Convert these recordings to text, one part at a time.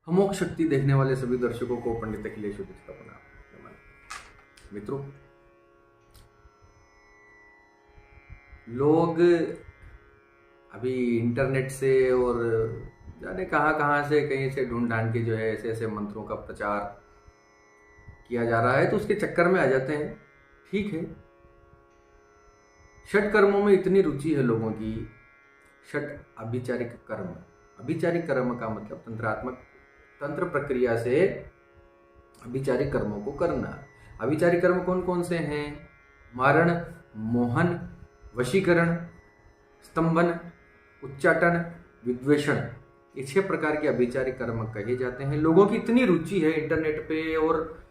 अमोघ शक्ति देखने वाले सभी दर्शकों को पंडित अखिलेश उदित का प्रणाम। मित्रों, लोग अभी इंटरनेट से और जाने कहाँ से कहीं से ढूंढ ढांड के जो है ऐसे ऐसे मंत्रों का प्रचार किया जा रहा है, तो उसके चक्कर में आ जाते हैं। ठीक है, षट कर्मों में इतनी रुचि है लोगों की। षट अभिचारिक कर्म, अभिचारिक कर्म का मतलब तंत्रात्मक तंत्र प्रक्रिया से अभिचारिक कर्मों को करना। अभिचारिक कर्म कौन कौन से हैं? मारण, मोहन, वशीकरण, स्तंभन, उच्चाटन, विद्वेषण, ये 6 प्रकार के अभिचारिक कर्म कहे जाते हैं। लोगों की इतनी रुचि है इंटरनेट पे और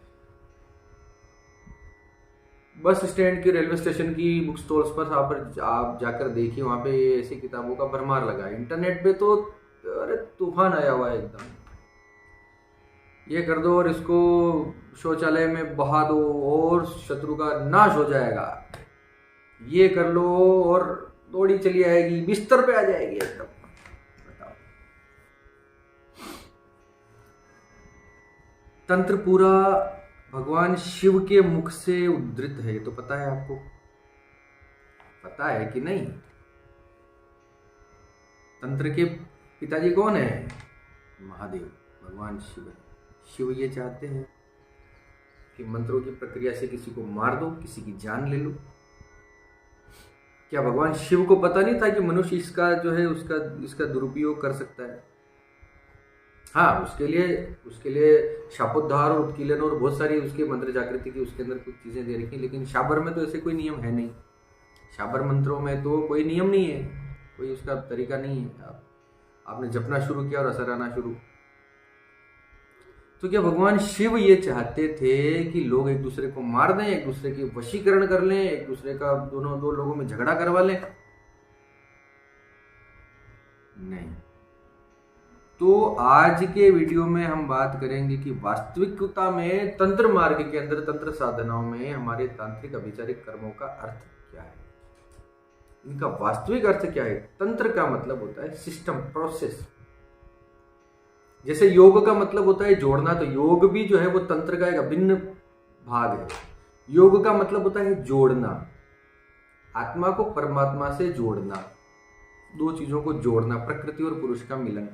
बस स्टैंड की, रेलवे स्टेशन की बुक स्टॉल्स पर आप जाकर देखिए, वहां पे ऐसी किताबों का भरमार लगा है। इंटरनेट पे तो अरे तूफान आया हुआ है एकदम। ये कर दो और इसको शौचालय में बहा दो और शत्रु का नाश हो जाएगा। ये कर लो और दौड़ी चली आएगी, बिस्तर पे आ जाएगी एकदम। बताओ, तंत्र पूरा भगवान शिव के मुख से उद्धृत है, तो पता है आपको? पता है कि नहीं? तंत्र के पिताजी कौन है? महादेव, भगवान शिव है। शिव ये चाहते हैं कि मंत्रों की प्रक्रिया से किसी को मार दो, किसी की जान ले लो। क्या भगवान शिव को पता नहीं था कि मनुष्य इसका जो है इसका दुरुपयोग कर सकता है? हाँ, उसके लिए शापोद्धार और उत्कीलन और बहुत सारी उसके मंत्र जागृति की उसके अंदर कुछ चीजें दे रखी, लेकिन शाबर में तो ऐसे कोई नियम है नहीं। शाबर मंत्रों में तो कोई नियम नहीं है, कोई उसका तरीका नहीं है। आपने जपना शुरू किया और असर आना शुरू। तो क्या भगवान शिव ये चाहते थे कि लोग एक दूसरे को मार दें, एक दूसरे की वशीकरण कर लें, एक दूसरे का दो लोगों में झगड़ा करवा लें? नहीं। तो आज के वीडियो में हम बात करेंगे कि वास्तविकता में तंत्र मार्ग के अंदर, तंत्र साधनाओं में हमारे तांत्रिक अभिचारिक कर्मों का अर्थ क्या है, इनका वास्तविक अर्थ क्या है। तंत्र का मतलब होता है सिस्टम, प्रोसेस। जैसे योग का मतलब होता है जोड़ना, तो योग भी जो है वो तंत्र का एक अभिन्न भाग है। योग का मतलब होता है जोड़ना, आत्मा को परमात्मा से जोड़ना, 2 चीजों को जोड़ना, प्रकृति और पुरुष का मिलन।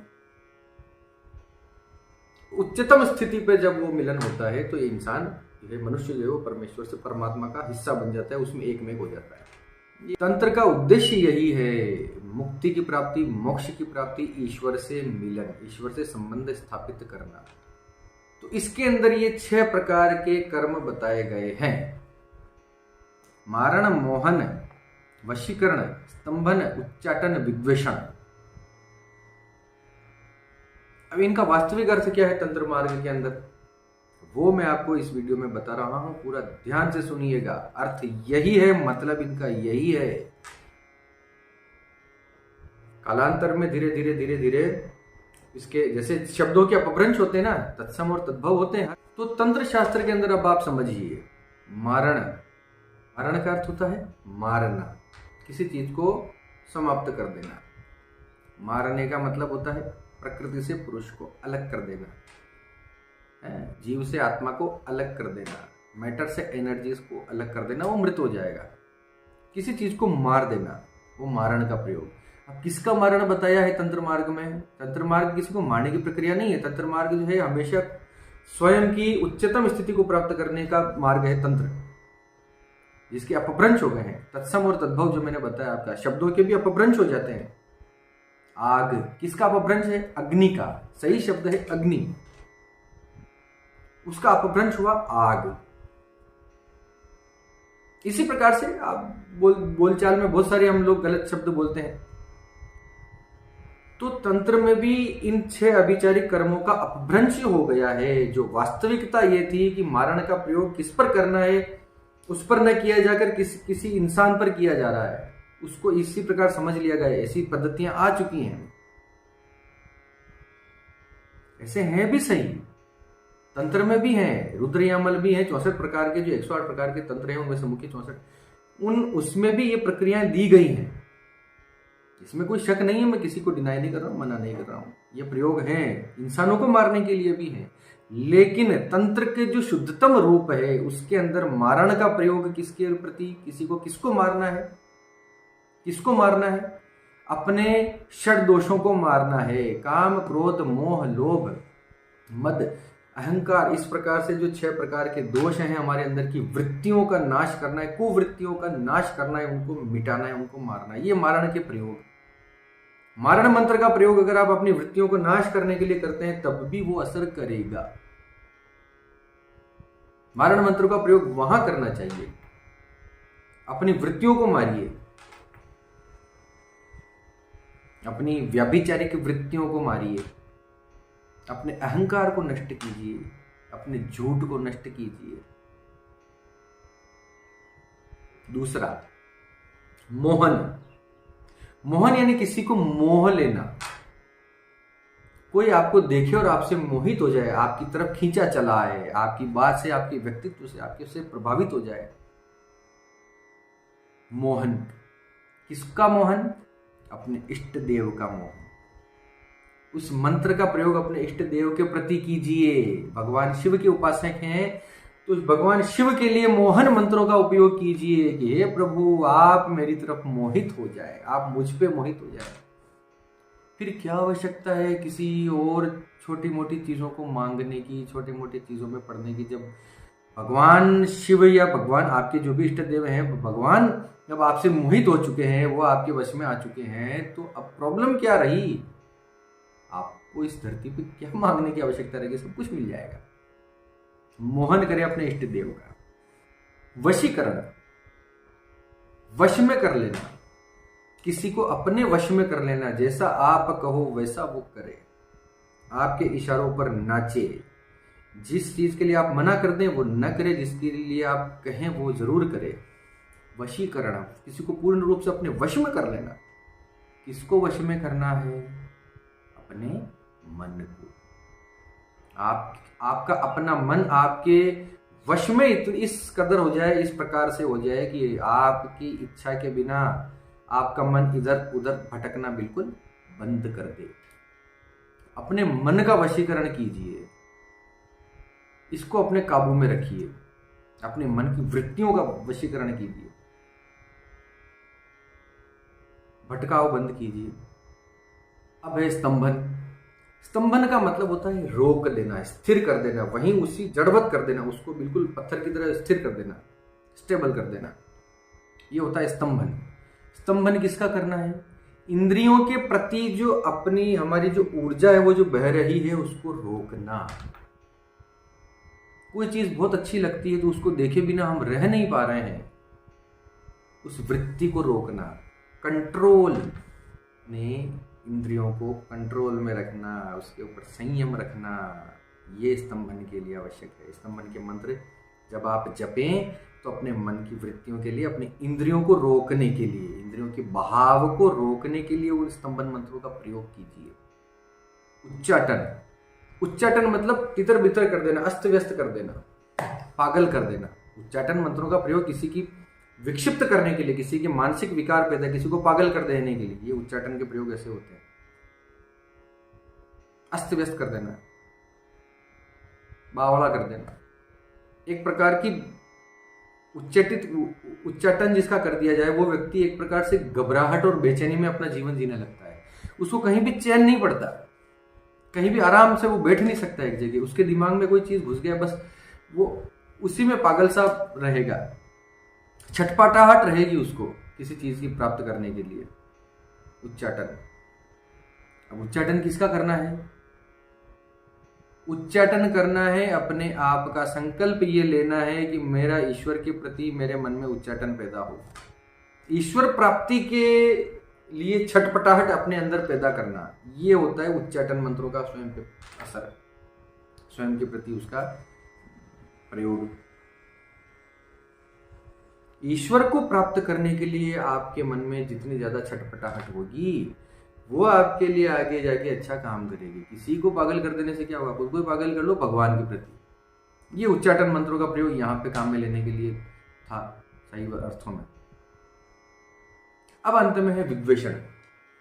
उच्चतम स्थिति पे जब वो मिलन होता है तो ये इंसान जो है, मनुष्य जो है वो परमेश्वर से, परमात्मा का हिस्सा बन जाता है, उसमें एक में हो जाता है। तंत्र का उद्देश्य यही है, मुक्ति की प्राप्ति, मोक्ष की प्राप्ति, ईश्वर से मिलन, ईश्वर से संबंध स्थापित करना। तो इसके अंदर ये 6 प्रकार के कर्म बताए गए हैं: मारण, मोहन, वशीकरण, स्तंभन, उच्चाटन, विद्वेषण। अब इनका वास्तविक अर्थ क्या है तंत्र मार्ग के अंदर, वो मैं आपको इस वीडियो में बता रहा हूं। पूरा ध्यान से सुनिएगा। अर्थ यही है, मतलब इनका यही है। कालांतर में धीरे धीरे इसके जैसे शब्दों के अपभ्रंश होते हैं ना, तत्सम और तद्भव होते हैं। तो तंत्र शास्त्र के अंदर अब आप समझिए, मारण, मारण का अर्थ होता है मारना, किसी चीज को समाप्त कर देना। मारने का मतलब होता है प्रकृति से पुरुष को अलग कर देना, जीव से आत्मा को अलग कर देना, मैटर से एनर्जीज को अलग कर देना, वो मृत हो जाएगा। किसी चीज को मार देना, वो मारण का प्रयोग। अब किसका मारण बताया है तंत्र मार्ग में? तंत्र मार्ग किसी को मारने की प्रक्रिया नहीं है। तंत्र मार्ग जो है हमेशा स्वयं की उच्चतम स्थिति को प्राप्त करने का मार्ग है तंत्र, जिसके अपभ्रंश हो गए हैं। तत्सम और तद्भव जो मैंने बताया आपका, शब्दों के भी अपभ्रंश हो जाते हैं। आग, किसका अपभ्रंश है? अग्नि का। सही शब्द है अग्नि, उसका अपभ्रंश हुआ आग। इसी प्रकार से आप बोलचाल में बहुत सारे हम लोग गलत शब्द बोलते हैं। तो तंत्र में भी इन 6 अभिचारिक कर्मों का अपभ्रंश हो गया है। जो वास्तविकता ये थी कि मारण का प्रयोग किस पर करना है, उस पर न किया जाकर किसी इंसान पर किया जा रहा है, उसको इसी प्रकार समझ लिया गया। ऐसी पद्धतियां आ चुकी हैं, ऐसे हैं भी सही, तंत्र में भी हैं, रुद्र यामल भी हैं। 64 प्रकार के जो 108 प्रकार के तंत्र हैं उनमें से मुख्य 64 उसमें भी ये प्रक्रियाएं दी गई हैं, इसमें कोई शक नहीं है। मैं किसी को डिनाई नहीं कर रहा हूं, मना नहीं कर रहा हूं। ये प्रयोग हैं, इंसानों को मारने के लिए भी हैं, लेकिन तंत्र के जो शुद्धतम रूप है उसके अंदर मारण का प्रयोग किसके प्रति, किसको मारना है, किसको मारना है? अपने षड दोषों को मारना है। काम, क्रोध, मोह, लोभ, मद, अहंकार, इस प्रकार से जो 6 प्रकार के दोष हैं हमारे अंदर की वृत्तियों का नाश करना है, कुवृत्तियों का नाश करना है, उनको मिटाना है, उनको मारना है। ये मारण के प्रयोग। मारण मंत्र का प्रयोग अगर आप अपनी वृत्तियों को नाश करने के लिए करते हैं तब भी वो असर करेगा। मारण मंत्र का प्रयोग वहां करना चाहिए। अपनी वृत्तियों को मारिए, अपनी व्याभिचारिक वृत्तियों को मारिए, अपने अहंकार को नष्ट कीजिए, अपने झूठ को नष्ट कीजिए। दूसरा, मोहन। मोहन यानी किसी को मोह लेना। कोई आपको देखे और आपसे मोहित हो जाए, आपकी तरफ खींचा चला है, आपकी बात से, आपके व्यक्तित्व से, आपके से प्रभावित हो जाए। मोहन। किसका मोहन? अपने इष्ट देव का मोहन। उस मंत्र का प्रयोग अपने इष्ट देव के प्रति कीजिए। भगवान शिव के उपासक हैं तो भगवान शिव के लिए मोहन मंत्रों का उपयोग कीजिए कि हे प्रभु आप मेरी तरफ मोहित हो जाए, आप मुझ पे मोहित हो जाए। फिर क्या आवश्यकता है किसी और छोटी मोटी चीजों को मांगने की, छोटी मोटी चीजों में पड़ने की, जब भगवान शिव या भगवान आपके जो भी इष्ट देव हैं, भगवान जब आपसे मोहित हो चुके हैं, वो आपके वश में आ चुके हैं, तो अब प्रॉब्लम क्या रही? आपको इस धरती पे क्या मांगने की आवश्यकता रहेगी? सब कुछ मिल जाएगा। मोहन करें अपने इष्ट देव का। वशीकरण, वश में कर लेना, किसी को अपने वश में कर लेना। जैसा आप कहो वैसा वो करे, आपके इशारों पर नाचे। जिस चीज के लिए आप मना कर दें वो न करे, जिसके लिए आप कहें वो जरूर करे। वशीकरण, किसी को पूर्ण रूप से अपने वश में कर लेना। किसको वश में करना है? अपने मन को। आपका अपना मन आपके वश में इस कदर हो जाए, इस प्रकार से हो जाए कि आपकी इच्छा के बिना आपका मन इधर उधर भटकना बिल्कुल बंद कर दे। अपने मन का वशीकरण कीजिए, इसको अपने काबू में रखिए, अपने मन की वृत्तियों का वशीकरण कीजिए, भटकाव बंद कीजिए। अब है स्तंभन। स्तंभन का मतलब होता है रोक देना, स्थिर कर देना, वहीं उसी जड़वत कर देना, उसको बिल्कुल पत्थर की तरह स्थिर कर देना, स्टेबल कर देना। ये होता है स्तंभन। स्तंभन किसका करना है? इंद्रियों के प्रति जो अपनी हमारी जो ऊर्जा है वो जो बह रही है उसको रोकना। कोई चीज बहुत अच्छी लगती है तो उसको देखे बिना हम रह नहीं पा रहे हैं, उस वृत्ति को रोकना। कंट्रोल में इंद्रियों को कंट्रोल में रखना, उसके ऊपर संयम रखना, ये स्तंभन के लिए आवश्यक है। स्तंभन के मंत्र जब आप जपें तो अपने मन की वृत्तियों के लिए, अपने इंद्रियों को रोकने के लिए, इंद्रियों के बहाव को रोकने के लिए उन स्तंभन मंत्रों का प्रयोग कीजिए। उच्चाटन। उच्चाटन मतलब तितर बितर कर देना, अस्त व्यस्त कर देना, पागल कर देना। उच्चाटन मंत्रों का प्रयोग किसी की विक्षिप्त करने के लिए, किसी के मानसिक विकार पैदा, किसी को पागल कर देने के लिए, ये उच्चाटन के प्रयोग ऐसे होते हैं। अस्त व्यस्त कर देना, बावड़ा कर देना, एक प्रकार की उच्चाटन जिसका कर दिया जाए वो व्यक्ति एक प्रकार से घबराहट और बेचैनी में अपना जीवन जीने लगता है। उसको कहीं भी चैन नहीं पड़ता, कहीं भी आराम से वो बैठ नहीं सकता एक जगह। उसके दिमाग में कोई चीज घुस गया, बस वो उसी में पागल सा रहेगा, छटपटाहट रहेगी उसको किसी चीज की प्राप्त करने के लिए। उच्चाटन। अब उच्चाटन किसका करना है? उच्चाटन करना है अपने आप का। संकल्प ये लेना है कि मेरा ईश्वर के प्रति मेरे मन में उच्चाटन पैदा हो। ईश्वर प्राप्ति के लिए छटपटाहट अपने अंदर पैदा करना, ये होता है उच्चाटन मंत्रों का स्वयं पे असर, स्वयं के प्रति उसका प्रयोग। ईश्वर को प्राप्त करने के लिए आपके मन में जितनी ज्यादा छटपटाहट होगी वो आपके लिए आगे जाके अच्छा काम करेगी। किसी को पागल कर देने से क्या होगा? खुद को ही पागल कर लो भगवान के प्रति। ये उच्चाटन मंत्रों का प्रयोग यहाँ पे काम में लेने के लिए था, सही अर्थों में। अब अंत में है विद्वेषण।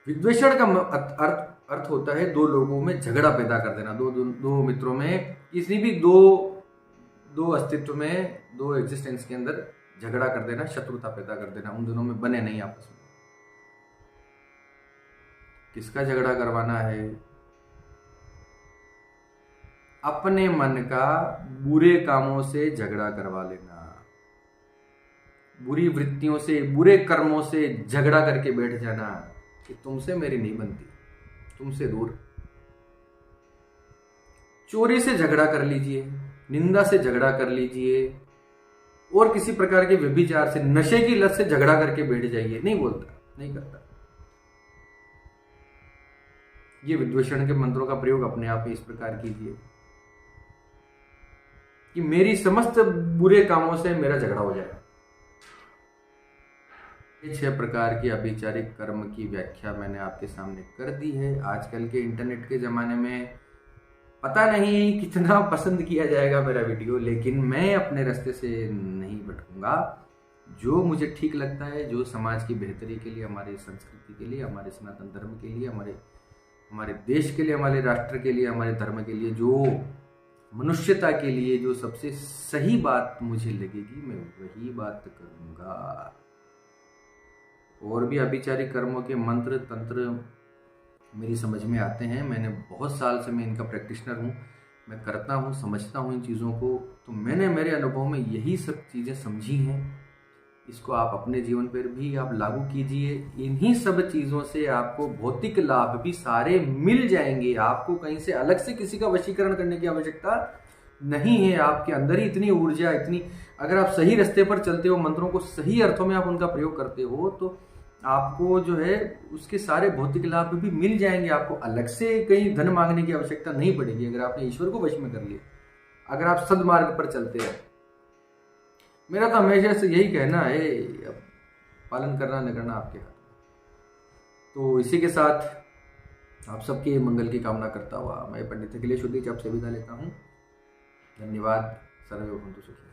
विद्वेषण का अर्थ होता है दो लोगों में झगड़ा पैदा कर देना, दो मित्रों में, किसी भी दो अस्तित्व में, दो एग्जिस्टेंस के अंदर झगड़ा कर देना, शत्रुता पैदा कर देना, उन दोनों में बने नहीं आपस में। किसका झगड़ा करवाना है? अपने मन का बुरे कामों से झगड़ा करवा लेना, बुरी वृत्तियों से, बुरे कर्मों से झगड़ा करके बैठ जाना कि तुमसे मेरी नहीं बनती, तुमसे दूर। चोरी से झगड़ा कर लीजिए, निंदा से झगड़ा कर लीजिए, और किसी प्रकार के व्यभिचार से, नशे की लत से झगड़ा करके बैठ जाइए, नहीं बोलता, नहीं करता। ये विद्वेषण के मंत्रों का प्रयोग अपने आप में इस प्रकार कीजिए कि मेरी समस्त बुरे कामों से मेरा झगड़ा हो जाए। ये 6 प्रकार की अभिचारिक कर्म की व्याख्या मैंने आपके सामने कर दी है। आजकल के इंटरनेट के ज़माने में पता नहीं कितना पसंद किया जाएगा मेरा वीडियो, लेकिन मैं अपने रास्ते से नहीं भटकूंगा। जो मुझे ठीक लगता है, जो समाज की बेहतरी के लिए, हमारी संस्कृति के लिए, हमारे सनातन धर्म के लिए, हमारे देश के लिए, हमारे राष्ट्र के लिए, हमारे धर्म के लिए, जो मनुष्यता के लिए जो सबसे सही बात मुझे लगेगी, मैं वही बात करूँगा। और भी अभिचारिक कर्मों के मंत्र तंत्र मेरी समझ में आते हैं। मैंने बहुत साल से मैं इनका प्रैक्टिशनर हूँ, मैं करता हूँ, समझता हूँ इन चीज़ों को। तो मैंने मेरे अनुभव में यही सब चीज़ें समझी हैं। इसको आप अपने जीवन पर भी आप लागू कीजिए। इन्हीं सब चीज़ों से आपको भौतिक लाभ भी सारे मिल जाएंगे। आपको कहीं से अलग से किसी का वशीकरण करने की आवश्यकता नहीं है। आपके अंदर ही इतनी ऊर्जा, इतनी, अगर आप सही रास्ते पर चलते हो, मंत्रों को सही अर्थों में आप उनका प्रयोग करते हो, तो आपको जो है उसके सारे भौतिक लाभ भी मिल जाएंगे। आपको अलग से कहीं धन मांगने की आवश्यकता नहीं पड़ेगी अगर आपने ईश्वर को वश में कर लिया, अगर आप सदमार्ग पर चलते हैं। मेरा तो हमेशा से यही कहना है, अब पालन करना न करना आपके हाथ में। तो इसी के साथ आप सबके मंगल की कामना करता हुआ मैं पंडित अखिलेश उदीच आपसे विदा लेता हूँ। धन्यवाद। सर्वे भवन्तु सुखिनः।